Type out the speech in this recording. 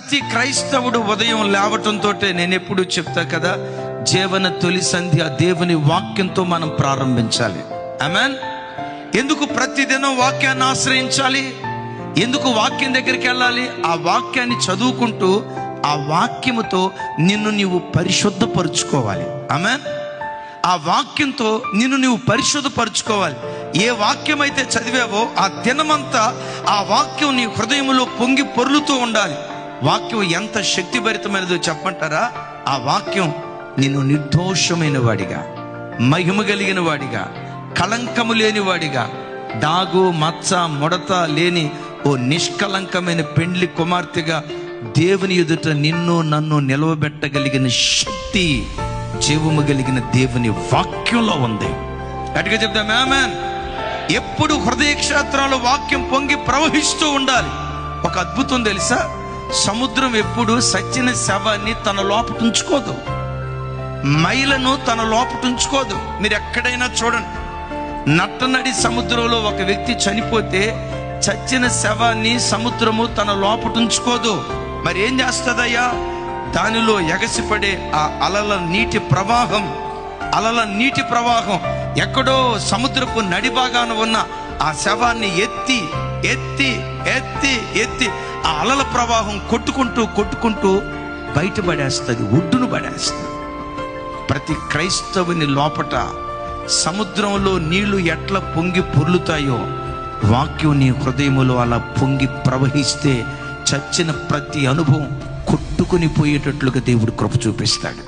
ప్రతి క్రైస్తవుడు ఉదయం లేవటంతో నేను ఎప్పుడు చెప్తా కదా, జీవన తొలి సంధ్య దేవుని వాక్యంతో మనం ప్రారంభించాలి. ఆమేన్. ఎందుకు ప్రతిదినం వాక్యాన్ని ఆశ్రయించాలి? ఎందుకు వాక్యం దగ్గరికి వెళ్ళాలి? ఆ వాక్యాన్ని చదువుకుంటూ ఆ వాక్యముతో నిన్ను నీవు పరిశుద్ధపరుచుకోవాలి. ఆమేన్. ఆ వాక్యంతో నిన్ను నీవు పరిశుద్ధపరుచుకోవాలి. ఏ వాక్యం అయితే చదివావో ఆ దినమంతా ఆ వాక్యం నీ హృదయంలో పొంగి పొర్లుతూ ఉండాలి. వాక్యం ఎంత శక్తిభరితమైనదో చెప్పంటారా? ఆ వాక్యం నిన్ను నిర్దోషమైన వాడిగా, మహిమ కలిగిన వాడిగా, కళంకము లేని వాడిగా, డాగు మచ్చ ముడత లేని ఓ నిష్కలంకమైన పెండ్లి కుమార్తెగా దేవుని ఎదుట నిన్ను నన్ను నిలవబెట్టగలిగిన శక్తి జీవము కలిగిన దేవుని వాక్యంలో ఉంది. గట్టిగా చెప్తాం ఆమేన్. ఎప్పుడు హృదయ క్షేత్రాలు వాక్యం పొంగి ప్రవహిస్తూ ఉండాలి. ఒక అద్భుతం తెలుసా? సముద్రం ఎప్పుడు సచ్చిన శవాన్ని తన లోపట ఉంచుకోదు, మైలను తన లోపట ఉంచుకోదు. మీరు ఎక్కడైనా చూడండి, నట్టనడి సముద్రంలో ఒక వ్యక్తి చనిపోతే చచ్చిన శవాన్ని సముద్రము తన లోపట ఉంచుకోదు. మరి ఏం చేస్తుందయ్యా? దానిలో ఎగసిపడే ఆ అలల నీటి ప్రవాహం ఎక్కడో సముద్రపు నడిభాగాన ఉన్న ఆ శవాన్ని ఎత్తి ఎత్తి ఎత్తి ఎత్తి ఆ అలల ప్రవాహం కొట్టుకుంటూ బయటపడేస్తుంది, ఒడ్డును పడేస్తుంది. ప్రతి క్రైస్తవుని లోపట సముద్రంలో నీళ్లు ఎట్లా పొంగి పొర్లుతాయో వాక్యం నీ హృదయములో అలా పొంగి ప్రవహిస్తే చచ్చిన ప్రతి అనుభవం కొట్టుకుని పోయేటట్లుగా దేవుడు కృప చూపిస్తాడు.